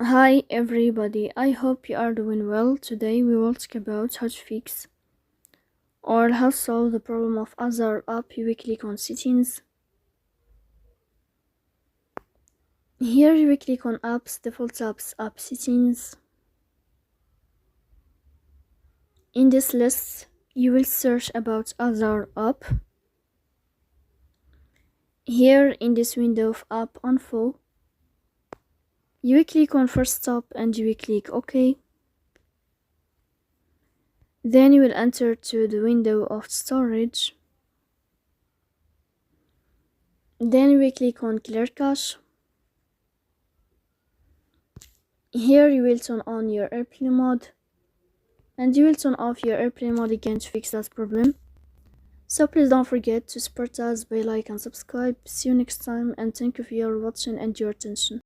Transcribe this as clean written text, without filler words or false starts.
Hi everybody, I hope you are doing well. Today we will talk about how to fix or how to solve the problem of Azar app you click on settings. Here you will click on apps, default apps, app settings. In this list you will search about Azar app. Here in this window of app info you will click on first stop and you will click OK. Then you will enter to the window of storage. Then you will click on clear cache. Here you will turn on your airplane mode and you will turn off your airplane mode again to fix that problem. So please don't forget to support us by like and subscribe. See you next time and thank you for your watching and your attention.